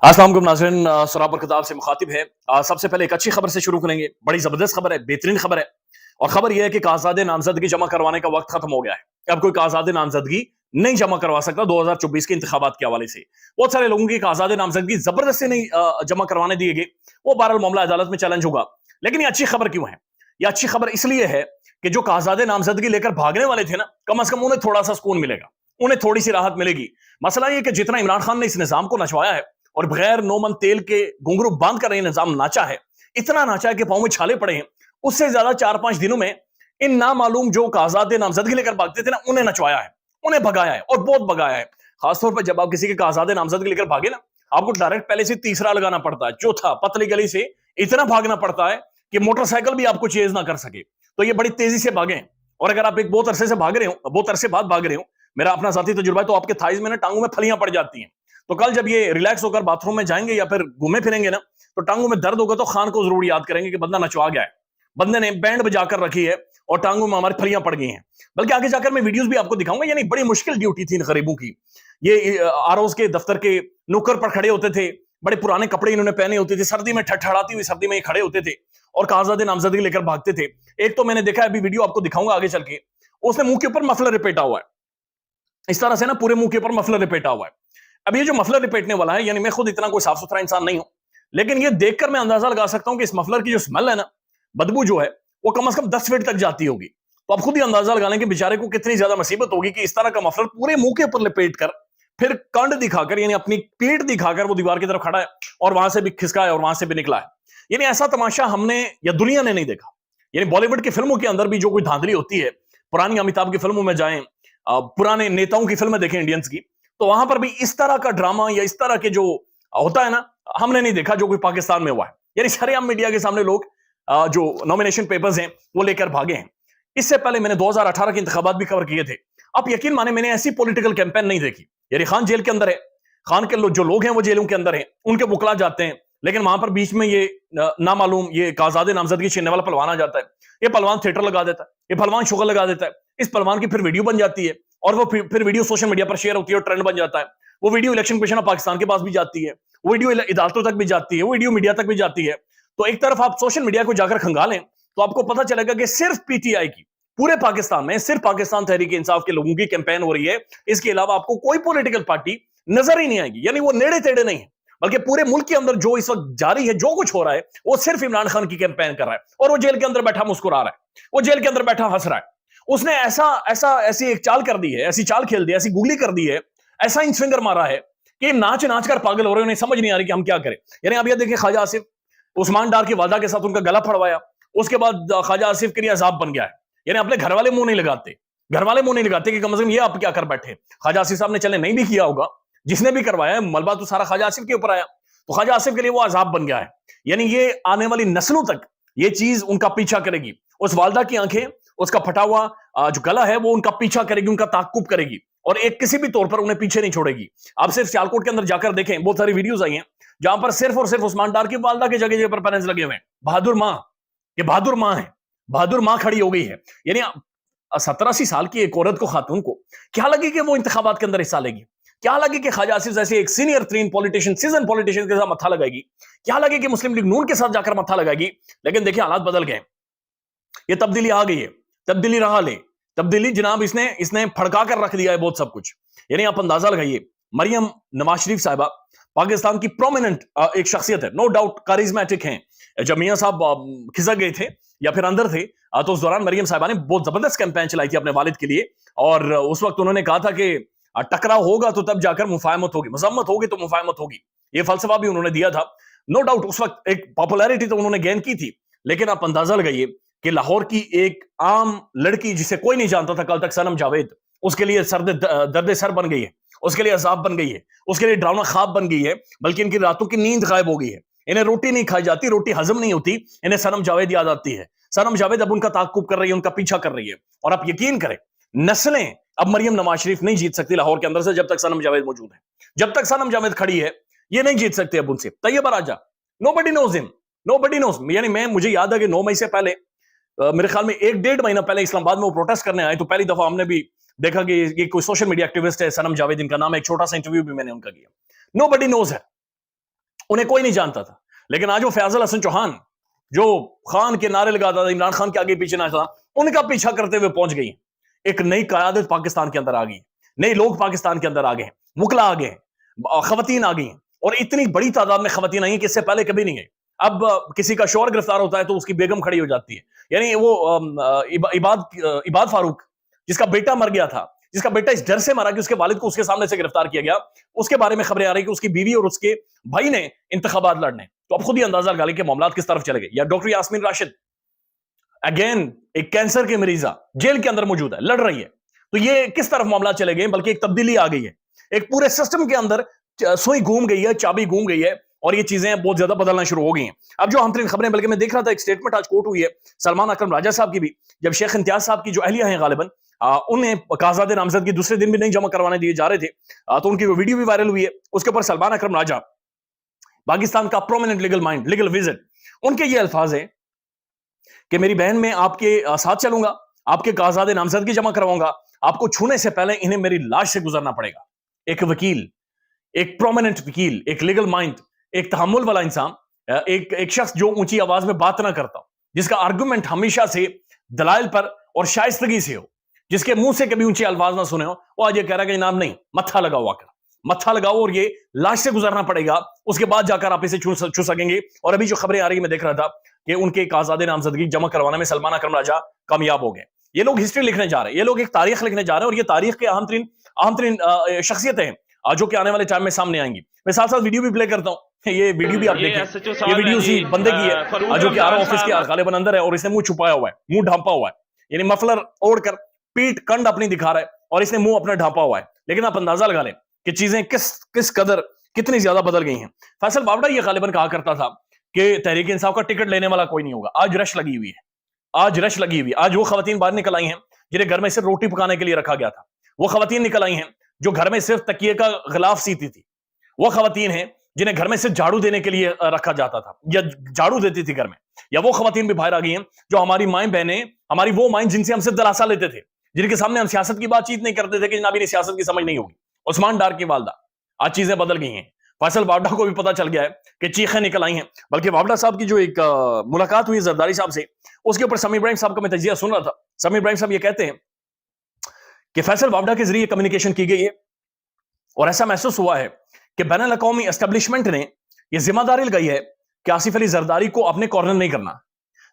अस्सलाम वालेकुम नाज़रीन, सराब और किताब से मुखातिब है। सबसे पहले एक अच्छी खबर से शुरू करेंगे। बड़ी जबरदस्त खबर है, बेहतरीन खबर है। और खबर यह है कि काज़ाद नामजदगी जमा करवाने का वक्त खत्म हो गया है। अब कोई काज़ाद नामजदगी नहीं जमा करवा सकता 2024 के इंतखाबात के हवाले से। बहुत सारे लोगों की काज़ाद नामजदगी जबरदस्ती नहीं जमा करवाने दिए गए। वो बहरहाल मामला अदालत में चैलेंज होगा। लेकिन ये अच्छी खबर क्यों है? ये अच्छी खबर इसलिए है कि जो काज़ाद नामजदगी लेकर भागने वाले थे ना, कम से कम उन्हें थोड़ा सा सुकून मिलेगा, उन्हें थोड़ी सी राहत मिलेगी। मसला ये कि जितना इमरान खान ने इस निजाम को नचवाया है और बगैर नोमन तेल के घुंघरू बांध कर ये निजाम नाचा है, इतना नाचा है कि पांव में छाले पड़े हैं, उससे ज्यादा 4-5 दिनों में इन नामालूम जो काजाद नामजदगी लेकर भागते थे ना, उन्हें नचवाया है, उन्हें भगाया है और बहुत भगाया है। खासतौर पर जब आप किसी के काजाद नामजदगी लेकर भागे ना, आपको डायरेक्ट पहले से तीसरा लगाना पड़ता है, चौथा, पतली गली से इतना भागना पड़ता है कि मोटरसाइकिल भी आपको चेज ना कर सके। तो ये बड़ी तेजी से भागे। और अगर आप एक बहुत अरसे से भाग रहे हो, बहुत अरसे बाद भाग रहे हो, मेरा अपना जाती तजुर्बा है, तो आपके थाइज में ना टांगों में फलियां पड़ जाती हैं। तो कल जब ये रिलैक्स होकर बाथरूम में जाएंगे या फिर घूमे फिरेंगे ना, तो टांगों में दर्द होगा तो खान को जरूर याद करेंगे कि बंदा नचवा गया है, बंदे ने बैंड बजाकर रखी है और टांगों में हमारी फलियां पड़ गई हैं। बल्कि आगे जाकर मैं वीडियोस भी आपको दिखाऊंगा। यानी बड़ी मुश्किल ड्यूटी थी इन गरीबों की। ये आरओज के दफ्तर के नुक्कर पर खड़े होते थे, बड़े पुराने कपड़े इन्होंने पहने होते थे, सर्दी में ठठड़ाती हुई सर्दी में ये खड़े होते थे और काजाद नामजदगी लेकर भागते थे। एक तो मैंने देखा है, अभी वीडियो आपको दिखाऊंगा आगे चल के, उसने मुंह के ऊपर मफलर लपेटा हुआ है, इस तरह से ना पूरे मुंह के ऊपर मफलर लपेटा हुआ है। अब ये जो मफलर लपेटने वाला है, यानी मैं खुद इतना कोई साफ सुथरा इंसान नहीं हूं, लेकिन ये देखकर मैं अंदाजा लगा सकता हूं कि इस मफलर की जो स्मेल है ना, बदबू जो है, वो कम से कम 10 फीट तक जाती होगी। तो आप खुद ही अंदाजा लगा लें कि बेचारे को कितनी ज्यादा मुसीबत होगी कि इस तरह का मफलर पूरे मुंह के ऊपर लपेट कर, फिर कंड दिखाकर, यानी अपनी पीठ दिखाकर वो दीवार की तरफ खड़ा है और वहां से भी खिसका है और वहां से भी निकला है। यानी ऐसा तमाशा हमने या दुनिया ने नहीं देखा। यानी बॉलीवुड की फिल्मों के अंदर भी जो कोई धांधली होती है, पुरानी अमिताभ की फिल्मों में जाएं, पुराने नेताओं की फिल्में देखें इंडियंस की, तो वहां पर भी इस तरह का ड्रामा या इस तरह के जो होता है ना, हमने नहीं देखा जो कोई पाकिस्तान में हुआ है। यानी सरेआम मीडिया के सामने लोग जो नॉमिनेशन पेपर्स हैं वो लेकर भागे हैं। इससे पहले मैंने 2018 के इंतखाबात भी कवर किए थे। आप यकीन माने, मैंने ऐसी पॉलिटिकल कैंपेन नहीं देखी। यानी खान जेल के अंदर है, खान के जो लोग हैं वो जेलों के अंदर हैं, उनके बुकला जाते हैं, लेकिन वहां पर बीच में ये नामालूम ये काजाद नामजदगी छीनने वाला पहलवान आ जाता है। ये पहलवान थिएटर लगा देता है, ये पहलवान शुगर लगा देता है, इस पहलवान की फिर वीडियो बन जाती है और वो फिर वीडियो सोशल मीडिया पर शेयर होती है और ट्रेंड बन जाता है। वो video election commission of Pakistan के पास भी जाती है, वो वीडियो अदालतों तक भी जाती है, वो वीडियो मीडिया तक भी जाती है। तो एक तरफ आप सोशल मीडिया को जाकर खंगालें तो आपको पता चलेगा कि सिर्फ पीटीआई की पूरे पाकिस्तान में सिर्फ पाकिस्तान तहरीक इंसाफ के लोगों की कैंपेन हो रही है। इसके अलावा आपको कोई पॉलिटिकल पार्टी नजर ही नहीं आएगी। यानी वो नेड़े तेड़े नहीं है, बल्कि पूरे मुल्क के अंदर जो इस वक्त जारी है, जो कुछ हो रहा है, वो सिर्फ इमरान खान की कैंपेन कर रहा है। और वो जेल के अंदर बैठा मुस्कुरा रहा है, वो जेल के अंदर बैठा हंस रहा है। उसने ऐसी एक चाल कर दी है, ऐसी चाल खेल दी, ऐसी गुगली कर दी है, ऐसा इन स्विंगर मारा है कि नाच नाच कर पागल हो रहे हैं, उन्हें समझ नहीं आ रही कि हम क्या करें। यानी अब ये देखिए, ख्वाजा आसिफ उस्मान डार की वादा के साथ उनका गला फड़वाया, उसके बाद ख्वाजा आसिफ के लिए अजाब बन गया है। यानी अपने घर वाले मुंह नहीं लगाते, घर वाले मुंह नहीं लगाते कि कम से कम ये आप क्या कर बैठे। ख्वाजा आसिफ साहब ने चले नहीं भी किया होगा, जिसने भी करवाया मलबा तो सारा ख्वाजा आसिफ के ऊपर आया, तो ख्वाजा आसिफ के लिए वो अजाब बन गया है। यानी ये आने वाली नस्लों तक ये चीज उनका पीछा करेगी। उस वालदा की आंखें, उसका फटा हुआ जो गला है, वो उनका पीछा करेगी, उनका ताक्कुब करेगी और एक किसी भी तौर पर उन्हें पीछे नहीं छोड़ेगी। आप सिर्फ सियालकोट के अंदर जाकर देखें, बहुत सारी वीडियोस आई हैं जहां पर सिर्फ और सिर्फ उस्मान डार की वालदा की जगह पर पेरेंट्स लगे हुए हैं। बहादुर मां, ये बहादुर मां है, बहादुर मां खड़ी हो गई है। यानी 70-80 साल की एक औरत को, खातून को क्या लगी कि वो इंतखाबात के अंदर हिस्सा लेगी? क्या लगे कि ख्वाजा आसिफ जैसे एक सीनियर तरीन पॉलिटिशियन, सीजन पॉलिटिशियन के साथ मत्था लगाएगी? क्या लगे कि मुस्लिम लीग नून के साथ जाकर मत्था लगाएगी? लेकिन देखिए, हालात बदल गए, ये तब्दीली आ गई है, तब्दीली रहा ले, तब्दीली जनाब इसने फड़का कर रख दिया है बहुत सब कुछ। यानी आप अंदाजा लगाइए, मरियम नवाज शरीफ साहिबा पाकिस्तान की प्रोमिनेंट एक शख्सियत है, नो डाउट कारिज्मेटिक हैं। जब मियां साहब खिसक गए थे या फिर अंदर थे, तो उस दौरान मरियम साहिबा ने बहुत जबरदस्त कैंपेन चलाई थी अपने वालिद के लिए, और उस वक्त उन्होंने कहा था कि टकराव होगा तो तब जाकर मुफाहमत होगी, मजम्मत होगी तो मुफाहमत होगी। ये फलसफा भी उन्होंने दिया था। नो डाउट उस वक्त एक पॉपुलैरिटी तो उन्होंने गेन की थी, लेकिन आप अंदाजा लगाइए कि लाहौर की एक आम लड़की जिसे कोई नहीं जानता था कल तक, सनम जावेद, उसके लिए दर्द सर बन गई है, उसके लिए अजाब बन गई है, उसके लिए डरावना ख्वाब बन गई है, बल्कि इनकी रातों की नींद गायब हो गई है। इन्हें रोटी नहीं खाई जाती, रोटी हजम नहीं होती, इन्हें सनम जावेद याद आती है। सनम जावेद अब उनका ताक्कुब कर रही है, उनका पीछा कर रही है। और आप यकीन करें, नस्लें अब मरियम नवाज शरीफ नहीं जीत सकती लाहौर के अंदर से, जब तक सनम जावेद मौजूद है, जब तक सनम जावेद खड़ी है, ये नहीं जीत सकते अब उनसे। Tayyab Raja, nobody knows him, nobody knows. यानी मुझे याद है कि 9 मई से पहले, मेरे ख्याल में 1-1.5 महीना पहले इस्लामाबाद में वो प्रोटेस्ट करने आए, तो पहली दफा हमने भी देखा कि ये कोई सोशल मीडिया एक्टिविस्ट है, सनम जावेद इनका नाम है। एक छोटा सा इंटरव्यू भी मैंने उनका किया। नोबडी नोज है, انہیں کوئی نہیں جانتا تھا. لیکن آج وہ فیاض الحسن چوہان جو خان کے نعرے لگاتا تھا, عمران خان کے آگے پیچھے نہ تھا, ان کا پیچھا کرتے ہوئے پہنچ گئی. ایک نئی قیادت پاکستان کے اندر آ گئی, نئے لوگ پاکستان کے اندر آ گئے ہیں, وکلا آ گئے ہیں, خواتین آ گئی ہیں, اور اتنی بڑی تعداد میں خواتین آئی ہیں کہ اس سے پہلے کبھی نہیں گئی. اب کسی کا شوہر گرفتار ہوتا ہے تو اس کی بیگم کھڑی ہو جاتی ہے. یعنی وہ عباد فاروق جس کا بیٹا مر گیا تھا, جس کا بیٹا اس ڈر سے مرا کہ اس کے والد کو اس کے سامنے سے گرفتار کیا گیا, اس کے بارے میں خبریں آ رہی کہ اس کی بیوی اور اس کے بھائی نے انتخابات لڑنے. تو اب خود ہی اندازہ لگا لیں کہ معاملات کس طرف چلے گئے. یا ڈاکٹر یاسمین راشد اگین ایک کینسر کے مریضہ جیل کے اندر موجود ہے, لڑ رہی ہے. تو یہ کس طرف معاملات چلے گئے, بلکہ ایک تبدیلی آ گئی ہے, ایک پورے سسٹم کے اندر سوئی گھوم گئی ہے, چابی گھوم گئی ہے, اور یہ چیزیں بہت زیادہ بدلنا شروع ہو گئی ہیں. اب جو اہم ترین خبریں, بلکہ میں دیکھ رہا تھا ایک سٹیٹمنٹ آج کوٹ ہوئی ہے سلمان اکرم راجہ صاحب کی بھی, جب شیخ امتیاز صاحب کی جو اہلیہ ہیں غالباً انہیں کاغذات نامزدگی دوسرے دن بھی نہیں جمع کروانے دیے جا رہے تھے, تو ان کی ویڈیو بھی وائرل ہوئی ہے. اس کے اوپر سلمان اکرم راجہ پاکستان کا پرومیننٹ لیگل مائنڈ, لیگل وزٹ, ان کے یہ الفاظ ہیں کہ میری بہن میں آپ کے ساتھ چلوں گا, آپ کے کاغذات نامزدگی جمع کرواؤں گا, آپ کو چھونے سے پہلے انہیں میری لاش سے گزرنا پڑے گا. ایک وکیل, ایک پرومیننٹ وکیل, ایک لیگل مائنڈ, ایک تحمل والا انسان, ایک شخص جو اونچی آواز میں بات نہ کرتا, جس کا آرگومنٹ ہمیشہ سے دلائل پر اور شائستگی سے ہو, جس کے منہ سے کبھی اونچے الفاظ نہ سنے ہو, وہ آج یہ کہہ رہا ہے کہ جناب نہیں, متھا لگاؤ, آ کر متھا لگاؤ اور یہ لاش سے گزرنا پڑے گا, اس کے بعد جا کر آپ اسے چھو سکیں گے. اور ابھی جو خبریں آ رہی ہیں میں دیکھ رہا تھا کہ ان کے کاغذات نامزدگی جمع کروانے میں سلمان اکرم راجہ کامیاب ہو گئے. یہ لوگ ہسٹری لکھنے جا رہے ہیں, یہ لوگ ایک تاریخ لکھنے جا رہے ہیں, اور یہ تاریخ کے اہم ترین شخصیتیں ہیں جو کہ آنے والے ٹائم میں سامنے آئیں گی. میں ساتھ ساتھ ویڈیو بھی پلے کرتا ہوں, یہ ویڈیو بھی آپ دیکھیں, یہ ویڈیو اسی بندے کی ہے جو کہ آر آفس کے غالباً اندر ہے, اور اس نے منہ چھپایا ہوا ہے, منہ ڈھانپا ہوا ہے, یعنی مفلر اوڑھ کر پیٹ کنڈ اپنی دکھا رہا ہے, اور اس نے منہ اپنا ڈھانپا ہوا ہے. لیکن آپ اندازہ لگا لیں کہ چیزیں کس قدر کتنی زیادہ بدل گئی ہیں. فیصل بابڑا یہ غالباً کہا کرتا تھا کہ تحریک انصاف کا ٹکٹ لینے والا کوئی نہیں ہوگا. آج رش لگی ہوئی ہے, آج رش لگی ہوئی. آج وہ خواتین باہر نکل آئی ہیں جنہیں گھر میں صرف روٹی پکانے کے لیے رکھا گیا تھا, وہ خواتین نکل آئی ہیں جو گھر میں صرف تکیے کا غلاف سیتی تھی, وہ خواتین ہیں جنہیں گھر میں صرف جھاڑو دینے کے لیے رکھا جاتا تھا یا جھاڑو دیتی تھی گھر میں. یا وہ خواتین بھی باہر آ گئی ہیں جو ہماری مائیں بہنیں, ہماری وہ مائیں جن سے ہم صرف دلاسا لیتے تھے, جن کے سامنے ہم سیاست کی بات چیت نہیں کرتے تھے کہ جناب انہیں سیاست کی سمجھ نہیں ہوگی. عثمان ڈار کی والدہ, آج چیزیں بدل گئی ہیں. فیصل وابڈا کو بھی پتا چل گیا ہے کہ چیخیں نکل آئی ہیں. بلکہ وابڈا صاحب کی جو ایک ملاقات ہوئی زرداری صاحب سے, اس کے اوپر سمیع ابراہیم صاحب کا میں تجزیہ سن رہا تھا. سمیع ابراہیم صاحب یہ کہتے ہیں کہ فیصل وابڈا کے ذریعے کمیونیکیشن کی گئی ہے, اور ایسا محسوس ہوا ہے کہ بین الاقوامی اسٹیبلشمنٹ نے یہ ذمہ داری لگائی ہے کہ آصف علی زرداری کو اپنے کارنر نہیں کرنا.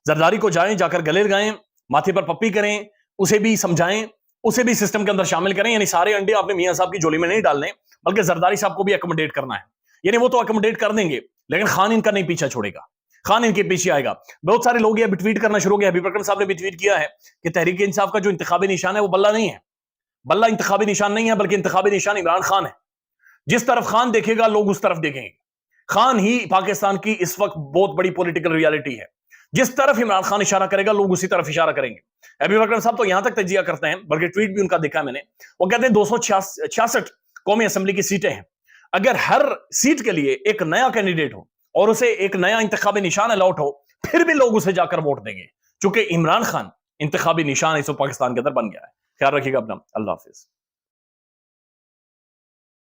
زرداری کو جائیں, جا کر گلے لگائیں, ماتھے پر پپی کریں, اسے بھی سمجھائیں, اسے بھی سسٹم کے اندر شامل کریں. یعنی سارے انڈے اپنے میاں صاحب کی جولی میں نہیں ڈالنے, بلکہ زرداری صاحب کو بھی اکموڈیٹ کرنا ہے. یعنی وہ تو اکموڈیٹ کر دیں گے, لیکن خان ان کا نہیں پیچھا چھوڑے گا, خان ان کے پیچھے آئے گا. بہت سارے لوگ یہ ٹویٹ کرنا شروع ہو گئے. حبیب اکرم صاحب نے بھی ٹویٹ کیا ہے کہ تحریک انصاف کا جو انتخابی نشان ہے وہ بلہ نہیں ہے, بلہ انتخابی نشان نہیں ہے, بلکہ انتخابی نشان عمران خان ہے. جس طرف خان دیکھے گا لوگ اس طرف دیکھیں گے. خان ہی پاکستان کی اس وقت بہت بڑی پولیٹیکل ریالٹی ہے. جس طرف عمران خان اشارہ کرے گا لوگ اسی طرف اشارہ کریں گے. حبیب اکرم صاحب تو یہاں تک تجزیہ کرتے ہیں, بلکہ ٹویٹ بھی ان کا دیکھا میں نے, وہ کہتے ہیں 266 قومی اسمبلی کی سیٹیں ہیں, اگر ہر سیٹ کے لیے ایک نیا کینڈیڈیٹ ہو اور اسے ایک نیا انتخابی نشان الاٹ ہو, پھر بھی لوگ اسے جا کر ووٹ دیں گے, چونکہ عمران خان انتخابی نشان اس وقت پاکستان کے اندر بن گیا ہے. خیال رکھیے گا اپنا. اللہ حافظ.